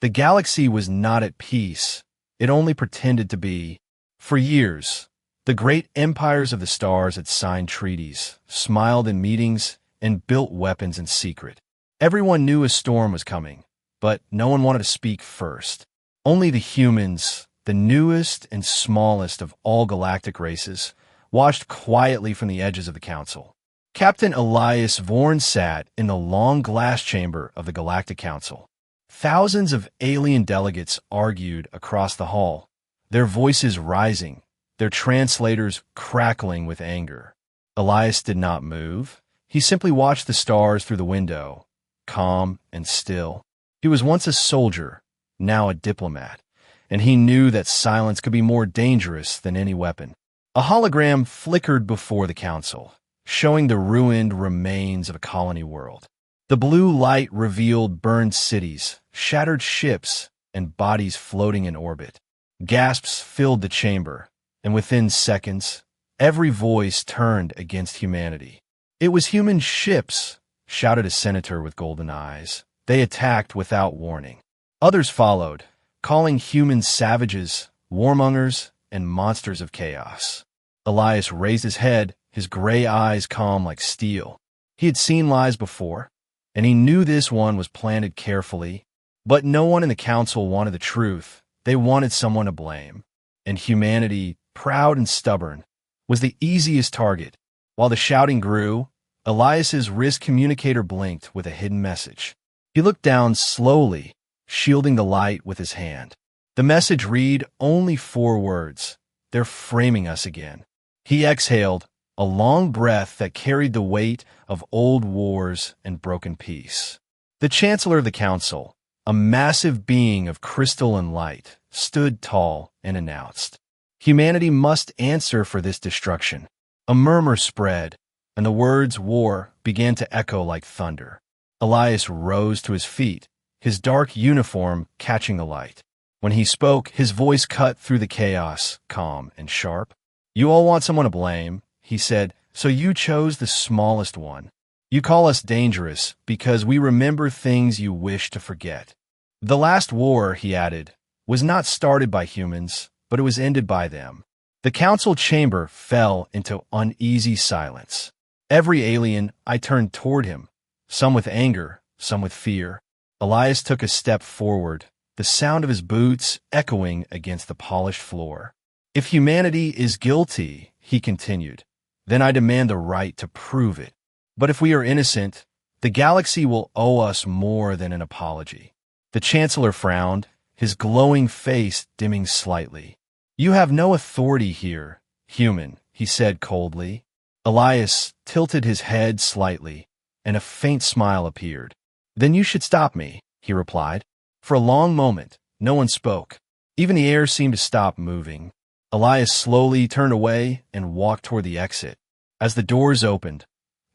The galaxy was not at peace. It only pretended to be. For years, the great empires of the stars had signed treaties, smiled in meetings, and built weapons in secret. Everyone knew a storm was coming, but no one wanted to speak first. Only the humans, the newest and smallest of all galactic races, watched quietly from the edges of the council. Captain Elias Vorn sat in the long glass chamber of the Galactic Council. Thousands of alien delegates argued across the hall, their voices rising, their translators crackling with anger. Elias did not move. He simply watched the stars through the window, calm and still. He was once a soldier, now a diplomat, and he knew that silence could be more dangerous than any weapon. A hologram flickered before the council, showing the ruined remains of a colony world. The blue light revealed burned cities, shattered ships, and bodies floating in orbit. Gasps filled the chamber, and within seconds, every voice turned against humanity. "It was human ships," shouted a senator with golden eyes. "They attacked without warning." Others followed, calling humans savages, warmongers, and monsters of chaos. Elias raised his head, his gray eyes calm like steel. He had seen lies before, and he knew this one was planted carefully. But no one in the council wanted the truth. They wanted someone to blame. And humanity, proud and stubborn, was the easiest target. While the shouting grew, Elias's wrist communicator blinked with a hidden message. He looked down slowly, shielding the light with his hand. The message read only 4 words: "They're framing us again." He exhaled, a long breath that carried the weight of old wars and broken peace. The Chancellor of the Council, a massive being of crystal and light, stood tall and announced, "Humanity must answer for this destruction." A murmur spread, and the words "war" began to echo like thunder. Elias rose to his feet, his dark uniform catching the light. When he spoke, his voice cut through the chaos, calm and sharp. "You all want someone to blame," he said, "so you chose the smallest one. You call us dangerous because we remember things you wish to forget." "The last war," he added, "was not started by humans, but it was ended by them." The council chamber fell into uneasy silence. Every alien I turned toward him, some with anger, some with fear. Elias took a step forward, the sound of his boots echoing against the polished floor. "If humanity is guilty," he continued, "then I demand the right to prove it. But if we are innocent, the galaxy will owe us more than an apology." The Chancellor frowned, his glowing face dimming slightly. "You have no authority here, human," he said coldly. Elias tilted his head slightly, and a faint smile appeared. "Then you should stop me," he replied. For a long moment, no one spoke. Even the air seemed to stop moving. Elias slowly turned away and walked toward the exit. As the doors opened,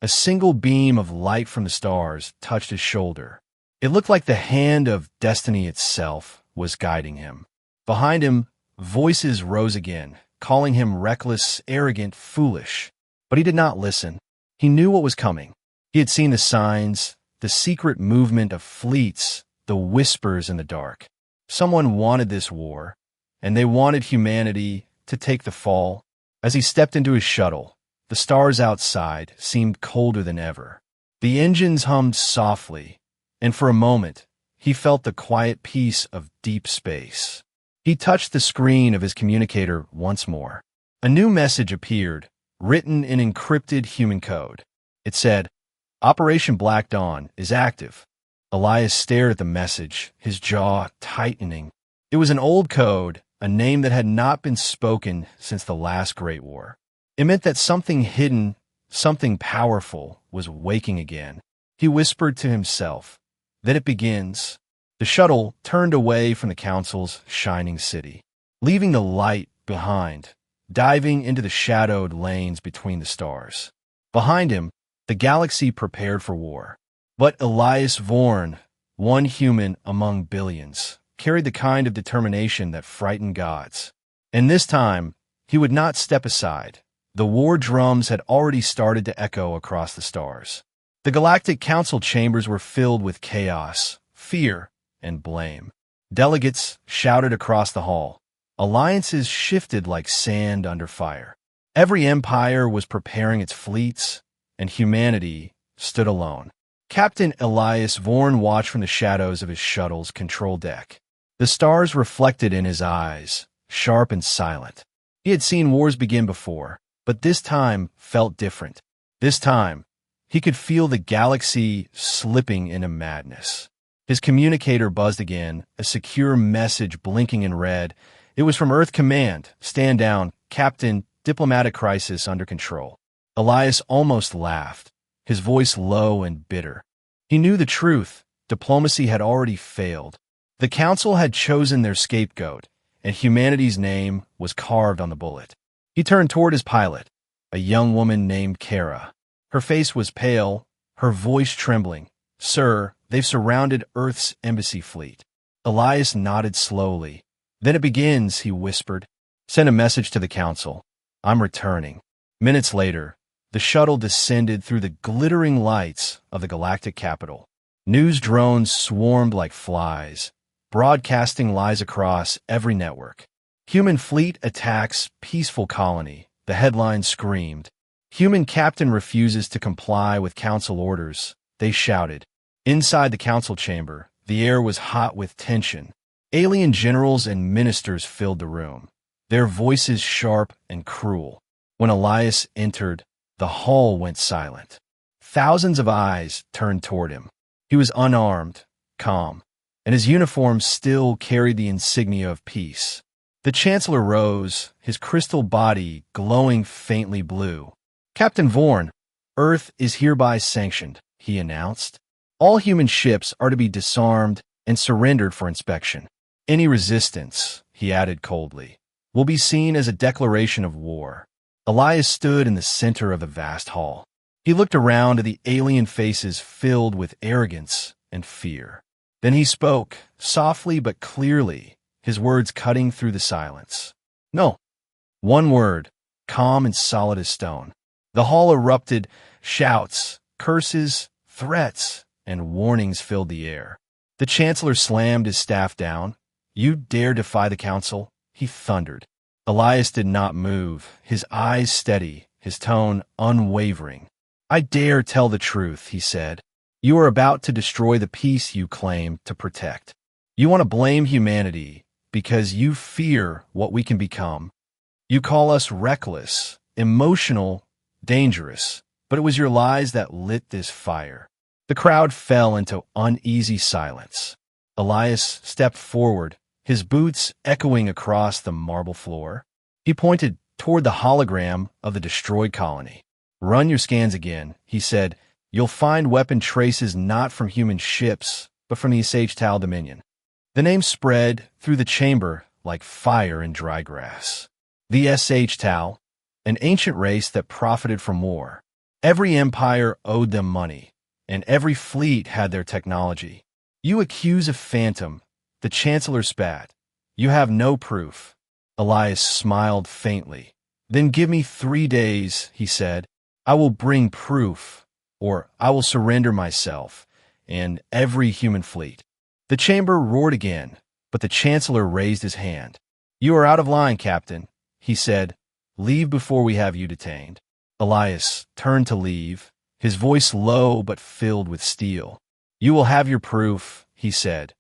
a single beam of light from the stars touched his shoulder. It looked like the hand of destiny itself was guiding him. Behind him, voices rose again, calling him reckless, arrogant, foolish. But he did not listen. He knew what was coming. He had seen the signs, the secret movement of fleets, the whispers in the dark. Someone wanted this war, and they wanted humanity to take the fall. As he stepped into his shuttle, the stars outside seemed colder than ever. The engines hummed softly, and for a moment, he felt the quiet peace of deep space. He touched the screen of his communicator once more. A new message appeared, written in encrypted human code. It said, "Operation Black Dawn is active." Elias stared at the message, his jaw tightening. It was an old code, a name that had not been spoken since the last Great War. It meant that something hidden, something powerful, was waking again. He whispered to himself, "Then it begins." The shuttle turned away from the council's shining city, leaving the light behind, diving into the shadowed lanes between the stars. Behind him, the galaxy prepared for war. But Elias Vorn, one human among billions, carried the kind of determination that frightened gods. And this time, he would not step aside. The war drums had already started to echo across the stars. The Galactic Council chambers were filled with chaos, fear, and blame. Delegates shouted across the hall. Alliances shifted like sand under fire. Every empire was preparing its fleets, and humanity stood alone. Captain Elias Vorn watched from the shadows of his shuttle's control deck. The stars reflected in his eyes, sharp and silent. He had seen wars begin before, but this time felt different. This time, he could feel the galaxy slipping into madness. His communicator buzzed again, a secure message blinking in red. It was from Earth Command. Stand down, Captain. Diplomatic crisis under control. Elias almost laughed, his voice low and bitter. He knew the truth. Diplomacy had already failed. The Council had chosen their scapegoat, and humanity's name was carved on the bullet. He turned toward his pilot, a young woman named Kara. Her face was pale, her voice trembling. Sir, they've surrounded Earth's embassy fleet. Elias nodded slowly. Then it begins, he whispered. Send a message to the Council. I'm returning. Minutes later, the shuttle descended through the glittering lights of the galactic capital. News drones swarmed like flies, broadcasting lies across every network. Human fleet attacks peaceful colony, the headline screamed. Human captain refuses to comply with council orders, they shouted. Inside the council chamber, the air was hot with tension. Alien generals and ministers filled the room, their voices sharp and cruel. When Elias entered, the hall went silent. Thousands of eyes turned toward him. He was unarmed, calm, and his uniform still carried the insignia of peace. The Chancellor rose, his crystal body glowing faintly blue. Captain Vorn, Earth is hereby sanctioned, he announced. All human ships are to be disarmed and surrendered for inspection. Any resistance, he added coldly, will be seen as a declaration of war. Elias stood in the center of the vast hall. He looked around at the alien faces filled with arrogance and fear. Then he spoke, softly but clearly, his words cutting through the silence. No. One word, calm and solid as stone. The hall erupted. Shouts, curses, threats, and warnings filled the air. The Chancellor slammed his staff down. You dare defy the Council? He thundered. Elias did not move, his eyes steady, his tone unwavering. I dare tell the truth, he said. You are about to destroy the peace you claim to protect. You want to blame humanity because you fear what we can become. You call us reckless, emotional, dangerous, but it was your lies that lit this fire. The crowd fell into uneasy silence. Elias stepped forward, his boots echoing across the marble floor. He pointed toward the hologram of the destroyed colony. Run your scans again, he said. You'll find weapon traces not from human ships, but from the HFY Dominion. The name spread through the chamber like fire in dry grass. The HFY, an ancient race that profited from war. Every empire owed them money, and every fleet had their technology. You accuse a phantom. The Chancellor spat. You have no proof. Elias smiled faintly. Then give me 3 days, he said. I will bring proof, or I will surrender myself and every human fleet. The chamber roared again, but the Chancellor raised his hand. You are out of line, Captain, he said. Leave before we have you detained. Elias turned to leave, his voice low but filled with steel. You will have your proof, he said.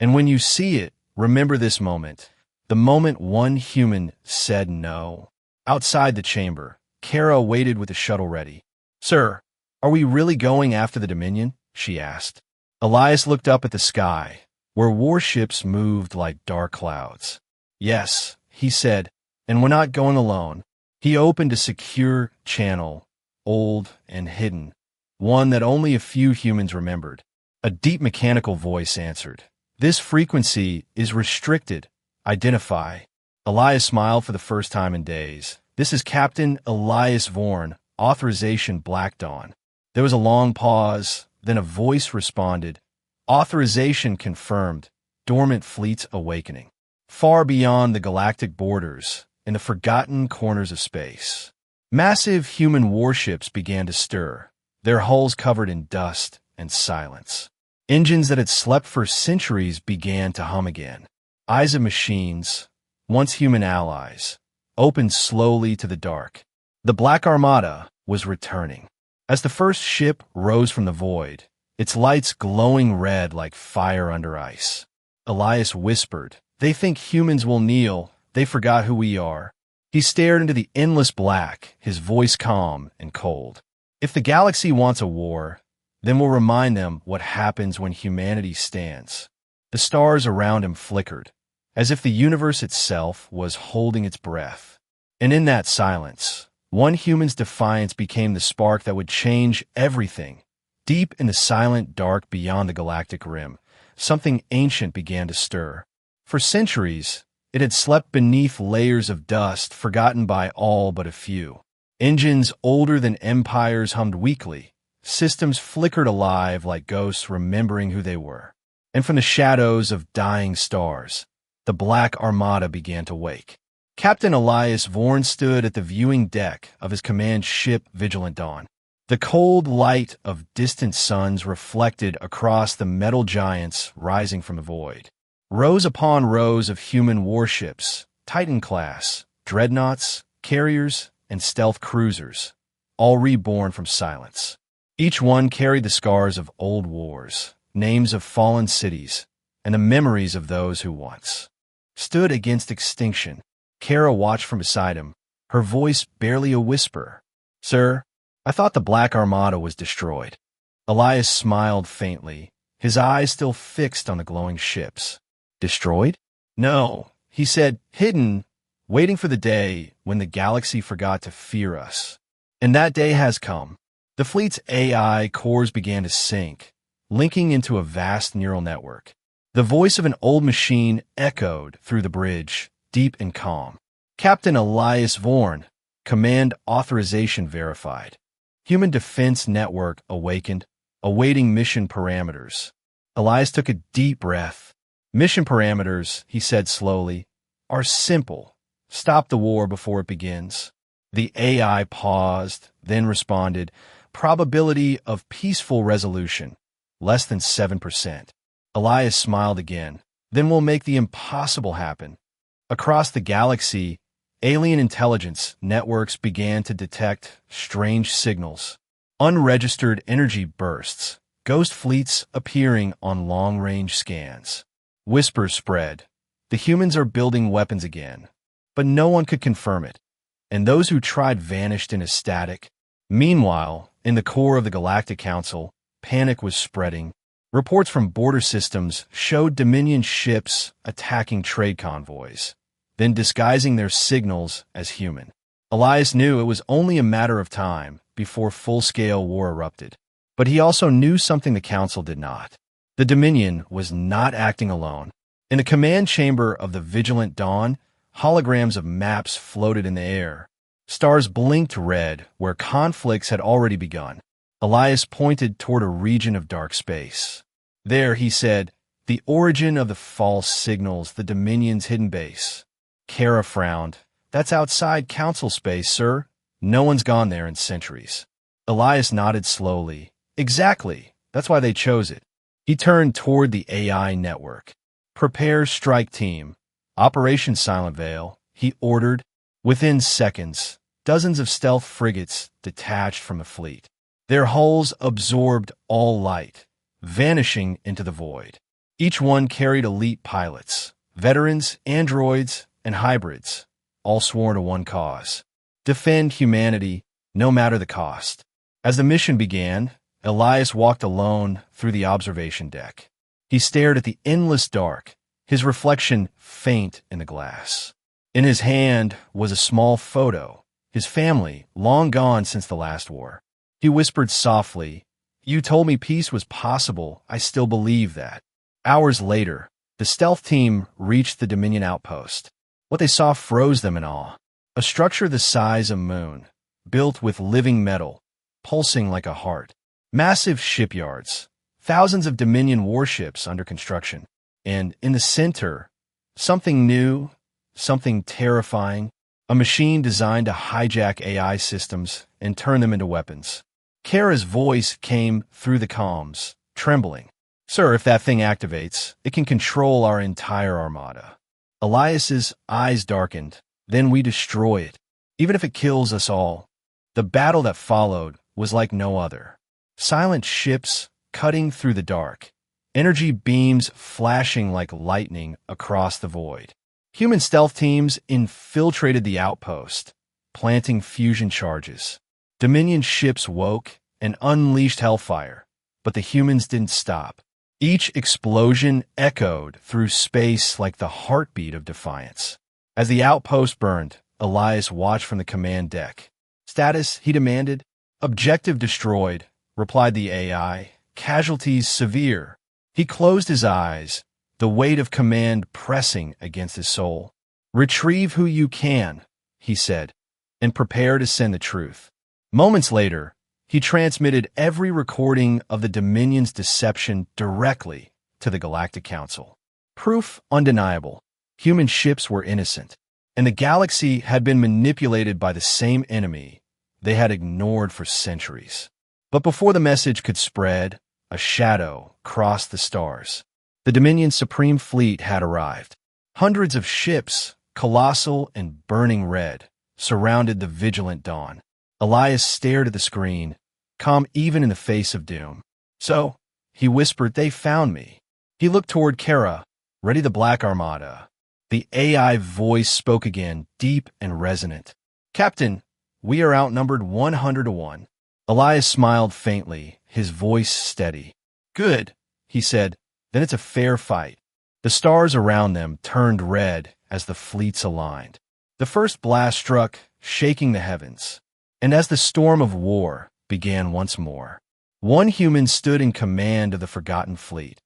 And when you see it, remember this moment, the moment one human said no. Outside the chamber, Kara waited with the shuttle ready. Sir, are we really going after the Dominion? She asked. Elias looked up at the sky, where warships moved like dark clouds. Yes, he said, and we're not going alone. He opened a secure channel, old and hidden, one that only a few humans remembered. A deep mechanical voice answered. This frequency is restricted. Identify. Elias smiled for the first time in days. This is Captain Elias Vorn, authorization Black Dawn. There was a long pause, then a voice responded. Authorization confirmed. Dormant fleets awakening. Far beyond the galactic borders, in the forgotten corners of space. Massive human warships began to stir, their hulls covered in dust and silence. Engines that had slept for centuries began to hum again. Eyes of machines, once human allies, opened slowly to the dark. The Black Armada was returning. As the first ship rose from the void, its lights glowing red like fire under ice, Elias whispered, "They think humans will kneel. They forgot who we are." He stared into the endless black, his voice calm and cold. "If the galaxy wants a war, then we'll remind them what happens when humanity stands." The stars around him flickered, as if the universe itself was holding its breath. And in that silence, one human's defiance became the spark that would change everything. Deep in the silent dark beyond the galactic rim, something ancient began to stir. For centuries, it had slept beneath layers of dust forgotten by all but a few. Engines older than empires hummed weakly. Systems flickered alive like ghosts remembering who they were. And from the shadows of dying stars, the Black Armada began to wake. Captain Elias Vorn stood at the viewing deck of his command ship Vigilant Dawn. The cold light of distant suns reflected across the metal giants rising from the void. Rows upon rows of human warships, Titan-class, dreadnoughts, carriers, and stealth cruisers, all reborn from silence. Each one carried the scars of old wars, names of fallen cities, and the memories of those who once stood against extinction. Kara watched from beside him, her voice barely a whisper. "Sir, I thought the Black Armada was destroyed." Elias smiled faintly, his eyes still fixed on the glowing ships. "Destroyed?" "No," he said, "hidden, waiting for the day when the galaxy forgot to fear us. And that day has come." The fleet's AI cores began to sync, linking into a vast neural network. The voice of an old machine echoed through the bridge, deep and calm. "Captain Elias Vorn, command authorization verified." Human Defense Network awakened, awaiting mission parameters. Elias took a deep breath. "Mission parameters," he said slowly, "are simple. Stop the war before it begins." The AI paused, then responded, "Probability of peaceful resolution, less than 7%. Elias smiled again. "Then we'll make the impossible happen." Across the galaxy, alien intelligence networks began to detect strange signals. Unregistered energy bursts, ghost fleets appearing on long-range scans. Whispers spread. The humans are building weapons again. But no one could confirm it, and those who tried vanished in a static. Meanwhile, in the core of the Galactic Council, panic was spreading. Reports from border systems showed Dominion ships attacking trade convoys, then disguising their signals as human. Elias knew it was only a matter of time before full-scale war erupted. But he also knew something the Council did not. The Dominion was not acting alone. In the command chamber of the Vigilant Dawn, holograms of maps floated in the air. Stars blinked red where conflicts had already begun. Elias pointed toward a region of dark space. "There," he said, "the origin of the false signals, the Dominion's hidden base." Kara frowned. "That's outside Council space, sir. No one's gone there in centuries." Elias nodded slowly. "Exactly. That's why they chose it." He turned toward the AI network. "Prepare strike team. Operation Silent Veil," he ordered. Within seconds, dozens of stealth frigates detached from the fleet. Their hulls absorbed all light, vanishing into the void. Each one carried elite pilots, veterans, androids, and hybrids, all sworn to one cause: defend humanity, no matter the cost. As the mission began, Elias walked alone through the observation deck. He stared at the endless dark, his reflection faint in the glass. In his hand was a small photo, his family long gone since the last war. He whispered softly, "You told me peace was possible. I still believe that." Hours later, the stealth team reached the Dominion outpost. What they saw froze them in awe. A structure the size of a moon, built with living metal, pulsing like a heart. Massive shipyards, thousands of Dominion warships under construction. And in the center, something new, something terrifying, a machine designed to hijack AI systems and turn them into weapons. Kara's voice came through the comms, trembling. Sir, if that thing activates, it can control our entire armada. Elias's eyes darkened. Then we destroy it, even if it kills us all. The battle that followed was like no other. Silent ships cutting through the dark, energy beams flashing like lightning across the void. Human stealth teams infiltrated the outpost, planting fusion charges. Dominion ships woke and unleashed hellfire, but the humans didn't stop. Each explosion echoed through space like the heartbeat of defiance. As the outpost burned, Elias watched from the command deck. Status, he demanded. Objective destroyed, replied the AI. Casualties severe. He closed his eyes, the weight of command pressing against his soul. Retrieve who you can, he said, and prepare to send the truth. Moments later, he transmitted every recording of the Dominion's deception directly to the Galactic Council. Proof undeniable. Human ships were innocent, and the galaxy had been manipulated by the same enemy they had ignored for centuries. But before the message could spread, a shadow crossed the stars. The Dominion's Supreme Fleet had arrived. Hundreds of ships, colossal and burning red, surrounded the vigilant dawn. Elias stared at the screen, calm even in the face of doom. So, he whispered, they found me. He looked toward Kara, ready the Black Armada. The AI voice spoke again, deep and resonant. Captain, we are outnumbered 100 to 1. Elias smiled faintly, his voice steady. Good, he said, then it's a fair fight. The stars around them turned red as the fleets aligned. The first blast struck, shaking the heavens. And as the storm of war began once more, one human stood in command of the forgotten fleet,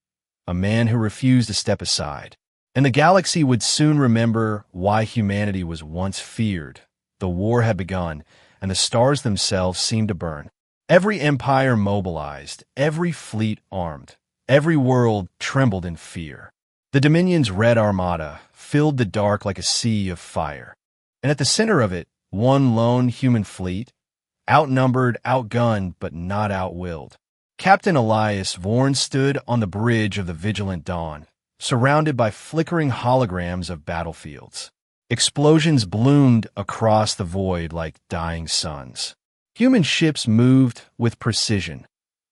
a man who refused to step aside. And the galaxy would soon remember why humanity was once feared. The war had begun, and the stars themselves seemed to burn. Every empire mobilized, every fleet armed, every world trembled in fear. The Dominion's Red Armada filled the dark like a sea of fire. And at the center of it, one lone human fleet, outnumbered, outgunned, but not outwilled. Captain Elias Vorn stood on the bridge of the vigilant dawn, surrounded by flickering holograms of battlefields. Explosions bloomed across the void like dying suns. Human ships moved with precision,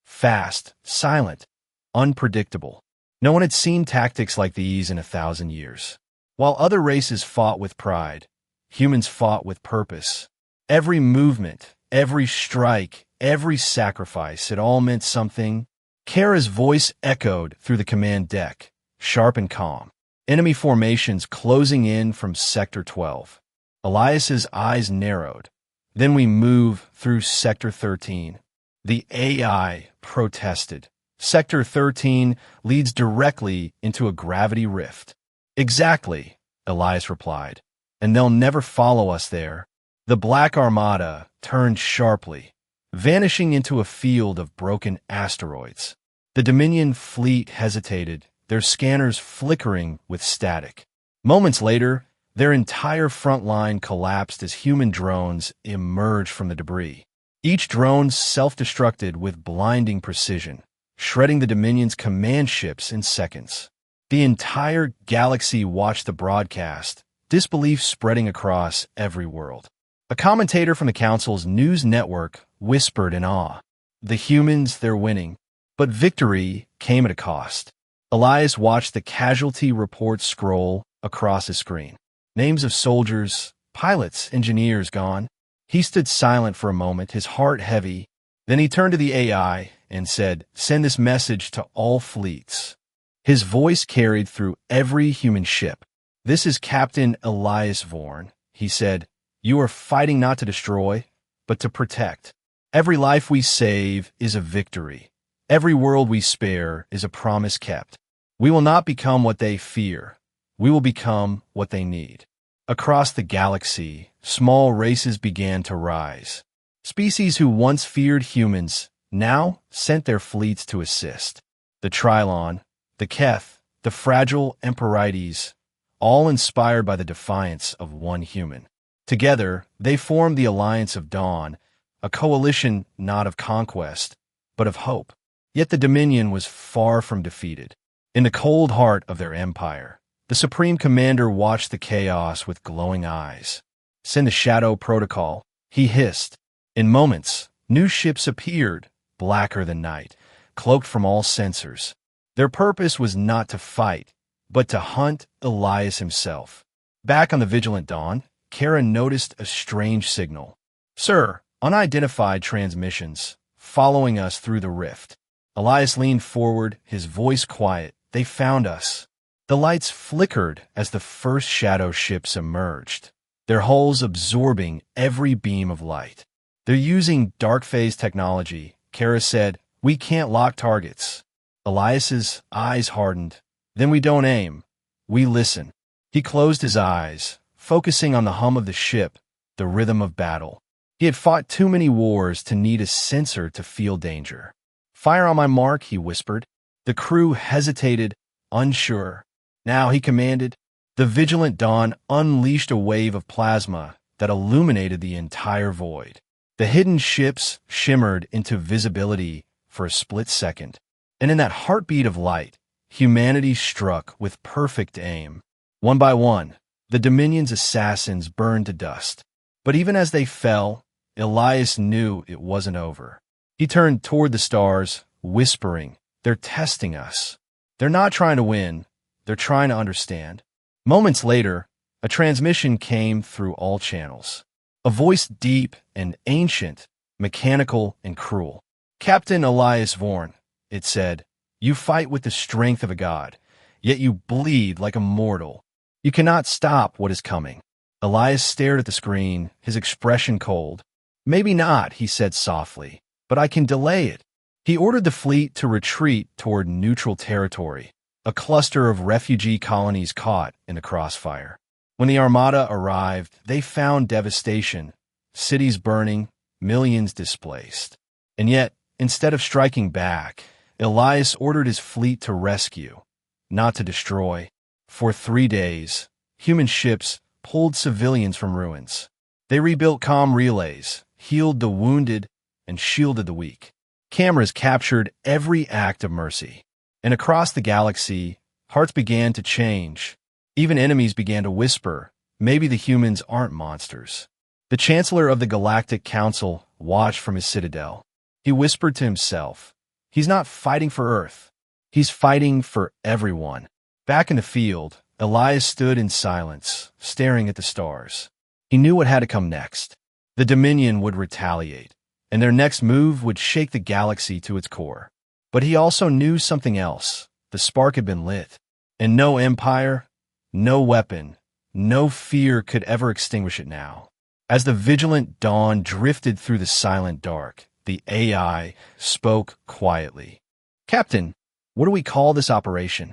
fast, silent, unpredictable. No one had seen tactics like these in 1,000 years. While other races fought with pride, humans fought with purpose. Every movement, every strike, every sacrifice, it all meant something. Kara's voice echoed through the command deck, sharp and calm. Enemy formations closing in from Sector 12. Elias's eyes narrowed. Then we move through Sector 13. The AI protested. Sector 13 leads directly into a gravity rift. Exactly, Elias replied. And they'll never follow us there. The Black Armada turned sharply, vanishing into a field of broken asteroids. The Dominion fleet hesitated, their scanners flickering with static. Moments later, their entire front line collapsed as human drones emerged from the debris. Each drone self-destructed with blinding precision, shredding the Dominion's command ships in seconds. The entire galaxy watched the broadcast, disbelief spreading across every world. A commentator from the Council's news network whispered in awe, "The humans, they're winning." But victory came at a cost. Elias watched the casualty report scroll across his screen. Names of soldiers, pilots, engineers gone. He stood silent for a moment, his heart heavy. Then he turned to the AI and said, "Send this message to all fleets." His voice carried through every human ship. "This is Captain Elias Vorn," he said. "You are fighting not to destroy, but to protect. Every life we save is a victory. Every world we spare is a promise kept. We will not become what they fear. We will become what they need." Across the galaxy, small races began to rise. Species who once feared humans now sent their fleets to assist. The Trilon, the Keth, the fragile Emporites, all inspired by the defiance of one human. Together, they formed the Alliance of Dawn, a coalition not of conquest, but of hope. Yet the Dominion was far from defeated. In the cold heart of their empire, the Supreme Commander watched the chaos with glowing eyes. "Send the Shadow Protocol," he hissed. In moments, new ships appeared, blacker than night, cloaked from all sensors. Their purpose was not to fight, but to hunt Elias himself. Back on the Vigilant Dawn, Kara noticed a strange signal. "Sir, unidentified transmissions, following us through the rift." Elias leaned forward, his voice quiet. "They found us." The lights flickered as the first shadow ships emerged, their hulls absorbing every beam of light. "They're using dark phase technology," Kara said. "We can't lock targets." Elias's eyes hardened. "Then we don't aim. We listen." He closed his eyes, focusing on the hum of the ship, the rhythm of battle. He had fought too many wars to need a sensor to feel danger. "Fire on my mark," he whispered. The crew hesitated, unsure. Now he commanded. The Vigilant Dawn unleashed a wave of plasma that illuminated the entire void. The hidden ships shimmered into visibility for a split second. And in that heartbeat of light, humanity struck with perfect aim. One by one, the Dominion's assassins burned to dust. But even as they fell, Elias knew it wasn't over. He turned toward the stars, whispering, "They're testing us. They're not trying to win. They're trying to understand." Moments later, a transmission came through all channels. A voice deep and ancient, mechanical and cruel. "Captain Elias Vorn," it said, "you fight with the strength of a god, yet you bleed like a mortal. You cannot stop what is coming." Elias stared at the screen, his expression cold. "Maybe not," he said softly, "but I can delay it." He ordered the fleet to retreat toward neutral territory, a cluster of refugee colonies caught in the crossfire. When the Armada arrived, they found devastation, cities burning, millions displaced. And yet, instead of striking back, Elias ordered his fleet to rescue, not to destroy. For 3 days, human ships pulled civilians from ruins. They rebuilt comm relays, healed the wounded, and shielded the weak. Cameras captured every act of mercy. And across the galaxy, hearts began to change. Even enemies began to whisper, maybe the humans aren't monsters. The Chancellor of the Galactic Council watched from his citadel. He whispered to himself, he's not fighting for Earth. He's fighting for everyone. Back in the field, Elias stood in silence, staring at the stars. He knew what had to come next. The Dominion would retaliate, and their next move would shake the galaxy to its core. But he also knew something else. The spark had been lit, and no empire, no weapon, no fear could ever extinguish it now. As the Vigilant Dawn drifted through the silent dark, the AI spoke quietly. "Captain, what do we call this operation?"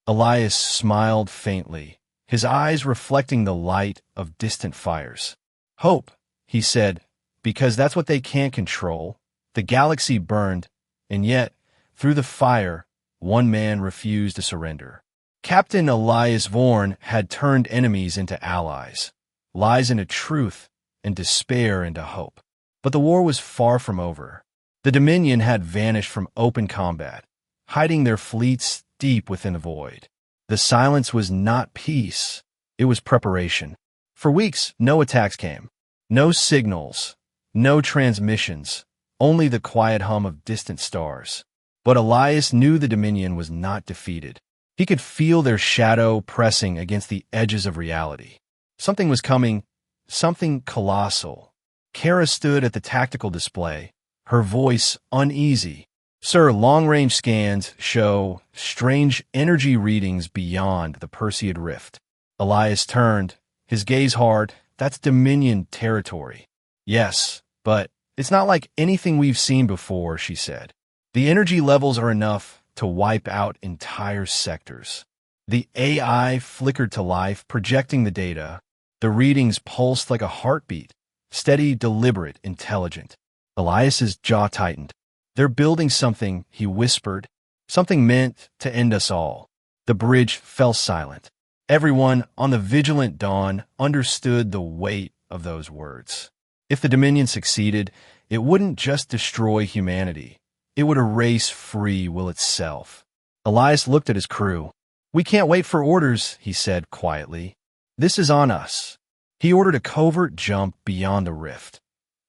Elias smiled faintly, his eyes reflecting the light of distant fires. "Hope," he said, "because that's what they can't control." The galaxy burned, and yet, through the fire, one man refused to surrender. Captain Elias Vorn had turned enemies into allies, lies into truth, and despair into hope. But the war was far from over. The Dominion had vanished from open combat, hiding their fleets deep within the void. The silence was not peace, it was preparation. For weeks, no attacks came. No signals, no transmissions, only the quiet hum of distant stars. But Elias knew the Dominion was not defeated. He could feel their shadow pressing against the edges of reality. Something was coming, something colossal. Kara stood at the tactical display, her voice uneasy. "Sir, long-range scans show strange energy readings beyond the Perseid Rift." Elias turned, his gaze hard. "That's Dominion territory." "Yes, but it's not like anything we've seen before," she said. "The energy levels are enough to wipe out entire sectors." The AI flickered to life, projecting the data. The readings pulsed like a heartbeat, steady, deliberate, intelligent. Elias's jaw tightened. "They're building something," he whispered, "something meant to end us all." The bridge fell silent. Everyone on the Vigilant Dawn understood the weight of those words. If the Dominion succeeded, it wouldn't just destroy humanity. It would erase free will itself. Elias looked at his crew. "We can't wait for orders," he said quietly. "This is on us." He ordered a covert jump beyond the rift,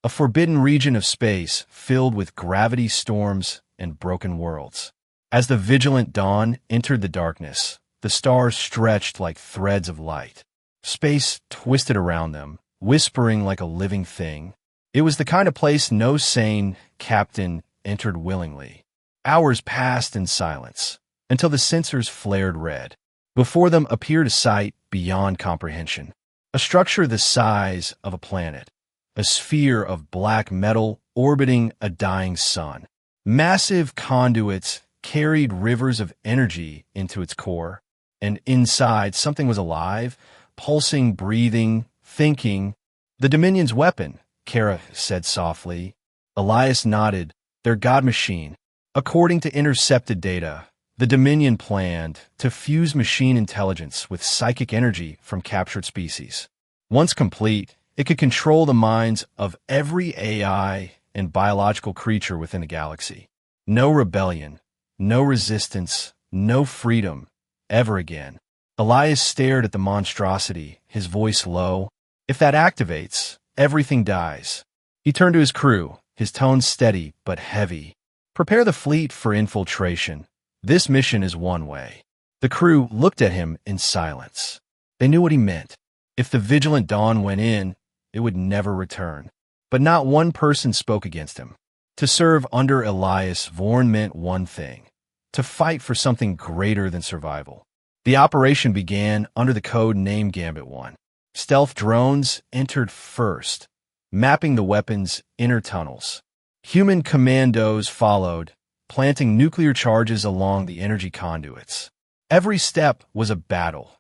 a forbidden region of space filled with gravity storms and broken worlds. As the vigilant dawn entered the darkness, the stars stretched like threads of light. Space twisted around them, whispering like a living thing. It was the kind of place no sane captain entered willingly. Hours passed in silence, until the sensors flared red. Before them appeared a sight beyond comprehension. A structure the size of a planet, a sphere of black metal orbiting a dying sun. Massive conduits carried rivers of energy into its core, and inside something was alive, pulsing, breathing, thinking. "The Dominion's weapon," Kara said softly. Elias nodded. "Their god machine. According to intercepted data, the Dominion planned to fuse machine intelligence with psychic energy from captured species. Once complete, it could control the minds of every AI and biological creature within the galaxy. No rebellion, no resistance, no freedom, ever again." Elias stared at the monstrosity, his voice low. "If that activates, everything dies." He turned to his crew, his tone steady but heavy. "Prepare the fleet for infiltration. This mission is one way." The crew looked at him in silence. They knew what he meant. If the vigilant dawn went in, it would never return. But not one person spoke against him. To serve under Elias Vorn meant one thing: to fight for something greater than survival. The operation began under the code name Gambit 1. Stealth drones entered first, mapping the weapon's inner tunnels. Human commandos followed, planting nuclear charges along the energy conduits. Every step was a battle.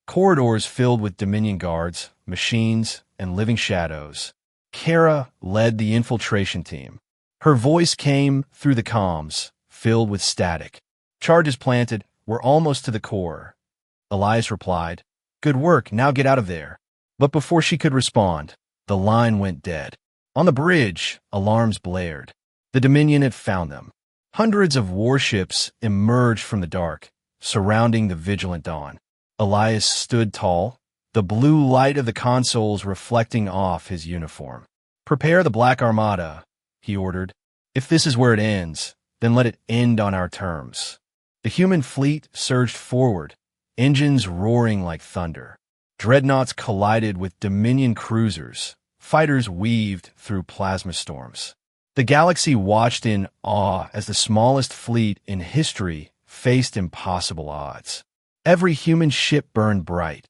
Corridors filled with Dominion guards, machines, and living shadows. Kara led the infiltration team. Her voice came through the comms, filled with static. "Charges planted. We're almost to the core." Elias replied, "Good work, now get out of there." But before she could respond, the line went dead. On the bridge, alarms blared. The Dominion had found them. Hundreds of warships emerged from the dark, surrounding the vigilant dawn. Elias stood tall, the blue light of the consoles reflecting off his uniform. "Prepare the Black Armada," he ordered. "If this is where it ends, then let it end on our terms." The human fleet surged forward, engines roaring like thunder. Dreadnoughts collided with Dominion cruisers. Fighters weaved through plasma storms. The galaxy watched in awe as the smallest fleet in history faced impossible odds. Every human ship burned bright,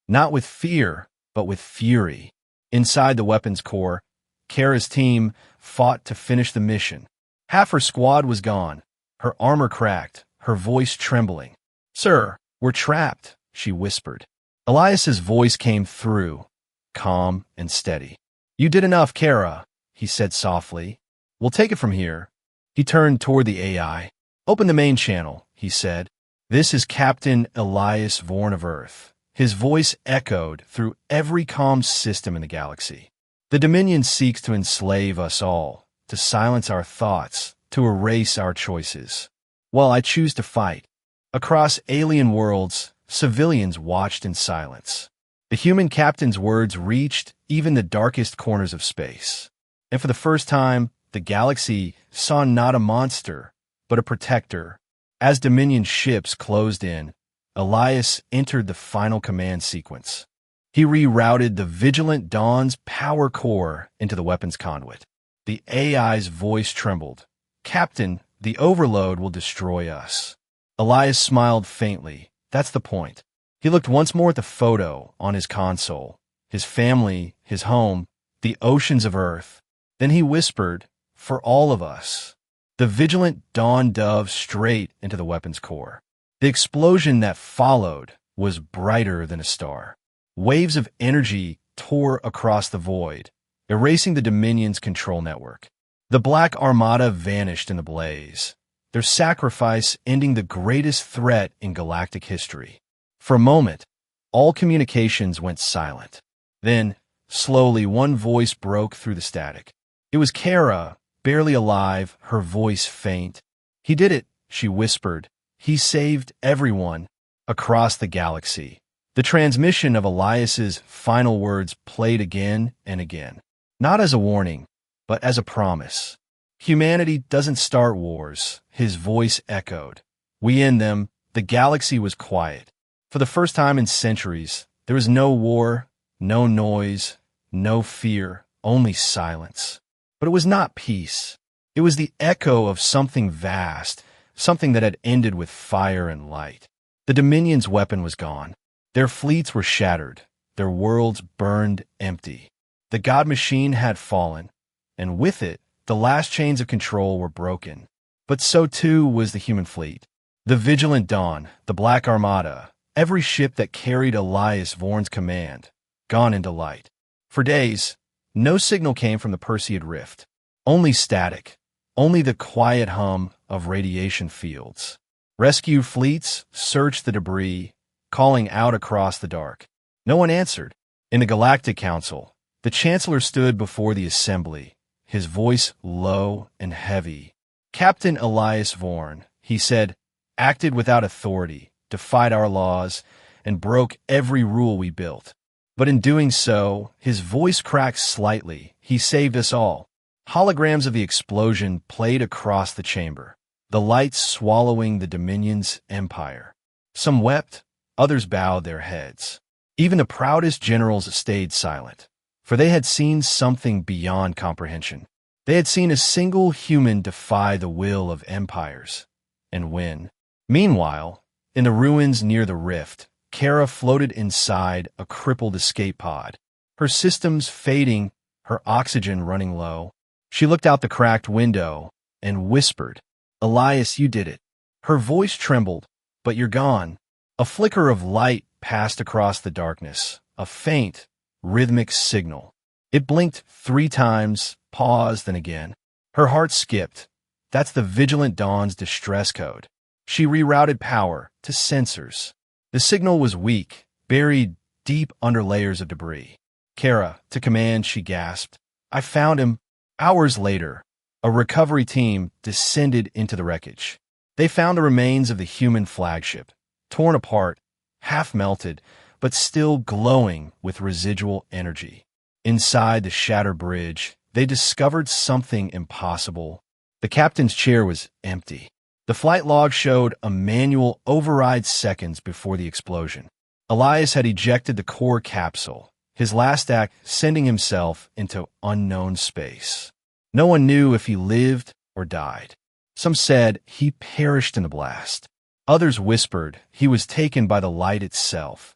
not with fear, but with fury. Inside the weapons core, Kara's team fought to finish the mission. Half her squad was gone, her armor cracked, her voice trembling. "Sir, we're trapped," she whispered. Elias's voice came through, calm and steady. "You did enough, Kara," he said softly. "We'll take it from here." He turned toward the AI. "Open the main channel," he said. "This is Captain Elias Vorn of Earth." His voice echoed through every comm system in the galaxy. "The Dominion seeks to enslave us all, to silence our thoughts, to erase our choices. While I choose to fight. Across alien worlds, civilians watched in silence. The human captain's words reached even the darkest corners of space. And for the first time, the galaxy saw not a monster, but a protector. As Dominion ships closed in, Elias entered the final command sequence. He rerouted the Vigilant Dawn's power core into the weapons conduit. The AI's voice trembled. "Captain, the overload will destroy us." Elias smiled faintly. "That's the point." He looked once more at the photo on his console, his family, his home, the oceans of Earth. Then he whispered, "For all of us." The Vigilant Dawn dove straight into the weapons core. The explosion that followed was brighter than a star. Waves of energy tore across the void, erasing the Dominion's control network. The Black Armada vanished in the blaze, their sacrifice ending the greatest threat in galactic history. For a moment, all communications went silent. Then, slowly, one voice broke through the static. It was Kara, barely alive, her voice faint. "He did it," she whispered. "He saved everyone." Across the galaxy, the transmission of Elias's final words played again and again, not as a warning, but as a promise. "Humanity doesn't start wars," his voice echoed. "We end them." The galaxy was quiet. For the first time in centuries, there was no war, no noise, no fear, only silence. But it was not peace. It was the echo of something vast, something that had ended with fire and light. The Dominion's weapon was gone. Their fleets were shattered. Their worlds burned empty. The God Machine had fallen, and with it, the last chains of control were broken. But so too was the human fleet. The Vigilant Dawn, the Black Armada, every ship that carried Elias Vorn's command, gone into light. For days, no signal came from the Perseid Rift. Only static, only the quiet hum of radiation fields. Rescue fleets searched the debris, calling out across the dark. No one answered. In the Galactic Council, the Chancellor stood before the assembly, his voice low and heavy. "Captain Elias Vorn," he said, "acted without authority, defied our laws, and broke every rule we built. But in doing so, his voice cracked slightly. He saved us all." Holograms of the explosion played across the chamber, the lights swallowing the Dominion's empire. Some wept, others bowed their heads. Even the proudest generals stayed silent, for they had seen something beyond comprehension. They had seen a single human defy the will of empires and win. Meanwhile, in the ruins near the rift, Kara floated inside a crippled escape pod, her systems fading, her oxygen running low. She looked out the cracked window and whispered, "Elias, you did it." Her voice trembled, "But you're gone." A flicker of light passed across the darkness, a faint, rhythmic signal. It blinked 3 times, paused, and again. Her heart skipped. That's the Vigilant Dawn's distress code. She rerouted power to sensors. The signal was weak, buried deep under layers of debris. "Kara, to command," she gasped. "I found him." Hours later, a recovery team descended into the wreckage. They found the remains of the human flagship, torn apart, half melted, but still glowing with residual energy. Inside the shattered bridge, they discovered something impossible. The captain's chair was empty. The flight log showed a manual override seconds before the explosion. Elias had ejected the core capsule, his last act sending himself into unknown space. No one knew if he lived or died. Some said he perished in the blast. Others whispered he was taken by the light itself,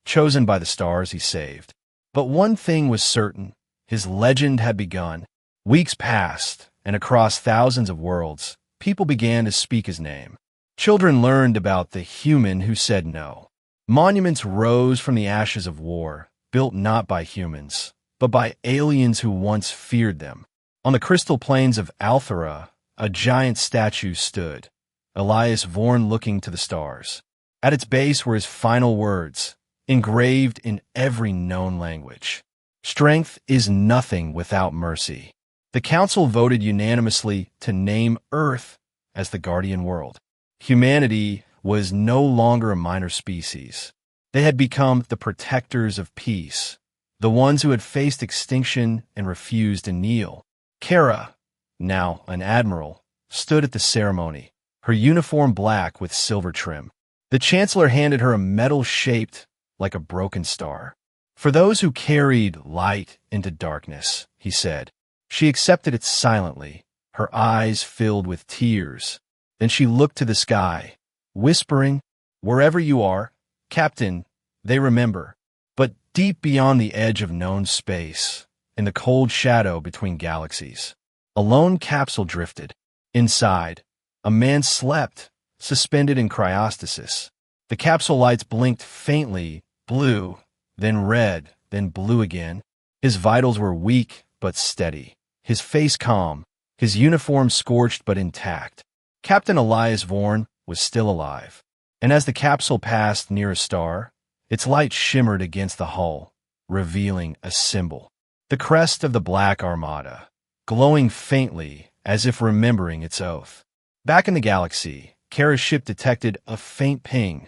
chosen by the stars he saved. But one thing was certain, his legend had begun. Weeks passed, and across thousands of worlds, people began to speak his name. Children learned about the human who said no. Monuments rose from the ashes of war, built not by humans, but by aliens who once feared them. On the crystal plains of Althera, a giant statue stood, Elias Vorn looking to the stars. At its base were his final words, engraved in every known language. "Strength is nothing without mercy." The council voted unanimously to name Earth as the guardian world. Humanity was no longer a minor species. They had become the protectors of peace, the ones who had faced extinction and refused to kneel. Kara, now an admiral, stood at the ceremony, her uniform black with silver trim. The Chancellor handed her a medal shaped like a broken star. "For those who carried light into darkness," he said. She accepted it silently, her eyes filled with tears. Then she looked to the sky, whispering, "Wherever you are, Captain, they remember." But deep beyond the edge of known space, in the cold shadow between galaxies, a lone capsule drifted. Inside, a man slept, suspended in cryostasis. The capsule lights blinked faintly, blue, then red, then blue again. His vitals were weak but steady, his face calm, his uniform scorched but intact. Captain Elias Vorn was still alive, and as the capsule passed near a star, its light shimmered against the hull, revealing a symbol. The crest of the Black Armada, glowing faintly as if remembering its oath. Back in the galaxy, Kara's ship detected a faint ping,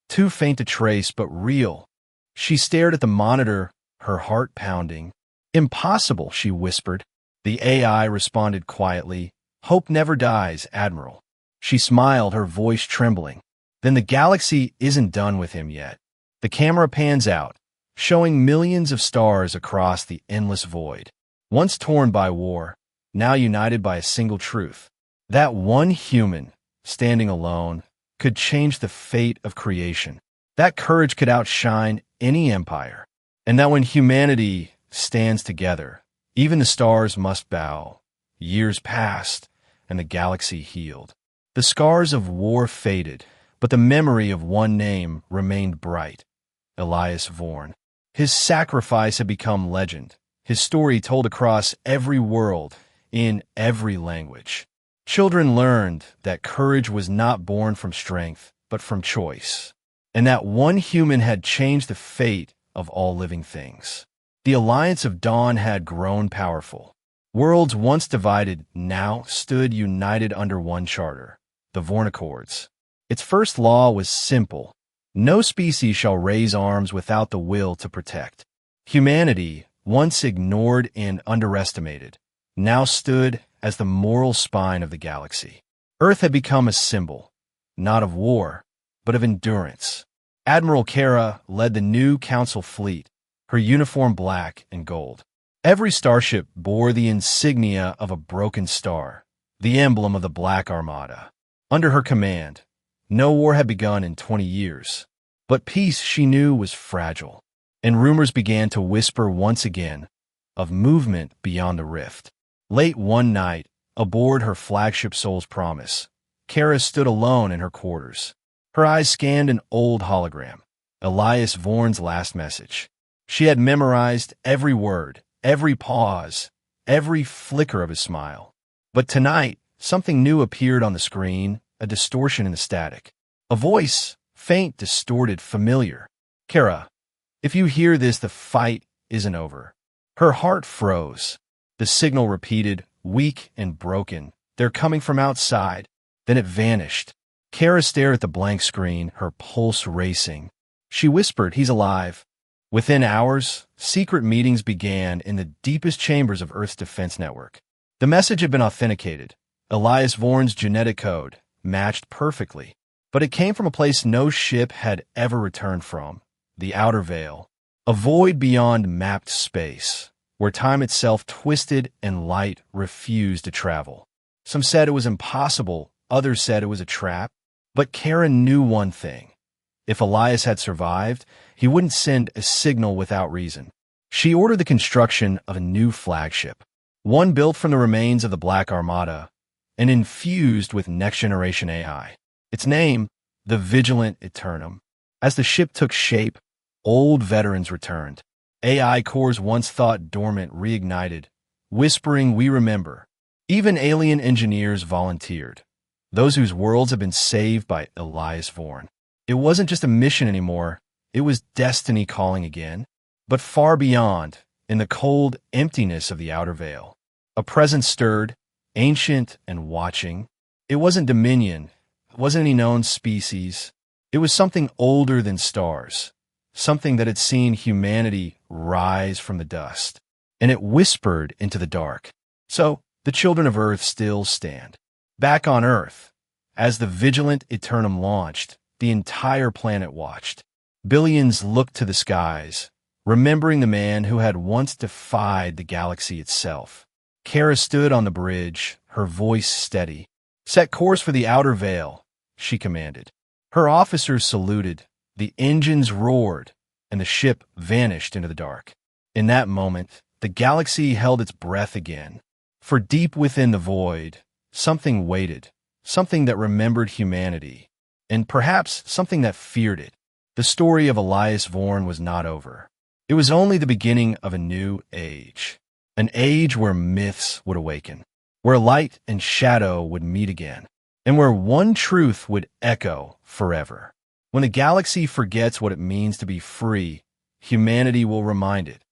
too faint to trace but real. She stared at the monitor, her heart pounding. "Impossible," she whispered. The AI responded quietly, "Hope never dies, Admiral." She smiled, her voice trembling. "Then the galaxy isn't done with him yet." The camera pans out, showing millions of stars across the endless void. Once torn by war, now united by a single truth. That one human, standing alone, could change the fate of creation. That courage could outshine any empire. And that when humanity stands together, even the stars must bow. Years passed, and the galaxy healed. The scars of war faded, but the memory of one name remained bright: Elias Vorn. His sacrifice had become legend, his story told across every world, in every language. Children learned that courage was not born from strength, but from choice, and that one human had changed the fate of all living things. The Alliance of Dawn had grown powerful. Worlds once divided now stood united under one charter, the Vorn Accords. Its first law was simple: no species shall raise arms without the will to protect. Humanity, once ignored and underestimated, now stood as the moral spine of the galaxy. Earth had become a symbol, not of war, but of endurance. Admiral Kara led the new Council fleet, her uniform black and gold. Every starship bore the insignia of a broken star, the emblem of the Black Armada. Under her command, no war had begun in 20 years, but peace, she knew, was fragile, and rumors began to whisper once again of movement beyond the rift. Late one night, aboard her flagship Soul's Promise, Kara stood alone in her quarters. Her eyes scanned an old hologram, Elias Vorn's last message. She had memorized every word, every pause, every flicker of his smile. But tonight, something new appeared on the screen, a distortion in the static. A voice, faint, distorted, familiar. "Kara, if you hear this, the fight isn't over." Her heart froze. The signal repeated, weak and broken. "They're coming from outside." Then it vanished. Kara stared at the blank screen, her pulse racing. She whispered, "He's alive." Within hours, secret meetings began in the deepest chambers of Earth's defense network. The message had been authenticated. Elias Vorn's genetic code matched perfectly, but it came from a place no ship had ever returned from: the Outer Veil, a void beyond mapped space, where time itself twisted and light refused to travel. Some said it was impossible, others said it was a trap, but Karen knew one thing: if Elias had survived, he wouldn't send a signal without reason. She ordered the construction of a new flagship, one built from the remains of the Black Armada and infused with next-generation AI. Its name, the Vigilant Eternum. As the ship took shape, old veterans returned. AI cores once thought dormant reignited, whispering, "We remember." Even alien engineers volunteered, those whose worlds had been saved by Elias Vorn. It wasn't just a mission anymore, it was destiny calling again. But far beyond, in the cold emptiness of the Outer Veil, a presence stirred, ancient and watching. It wasn't dominion, it wasn't any known species. It was something older than stars, something that had seen humanity rise from the dust. And it whispered into the dark. So, the children of Earth still stand. Back on Earth, as the Vigilant Eternum launched, the entire planet watched. Billions looked to the skies, remembering the man who had once defied the galaxy itself. Kara stood on the bridge, her voice steady. "Set course for the Outer Veil," she commanded. Her officers saluted, the engines roared, and the ship vanished into the dark. In that moment, the galaxy held its breath again. For deep within the void, something waited, something that remembered humanity, and perhaps something that feared it. The story of Elias Vorn was not over. It was only the beginning of a new age. An age where myths would awaken, where light and shadow would meet again, and where one truth would echo forever. When the galaxy forgets what it means to be free, humanity will remind it.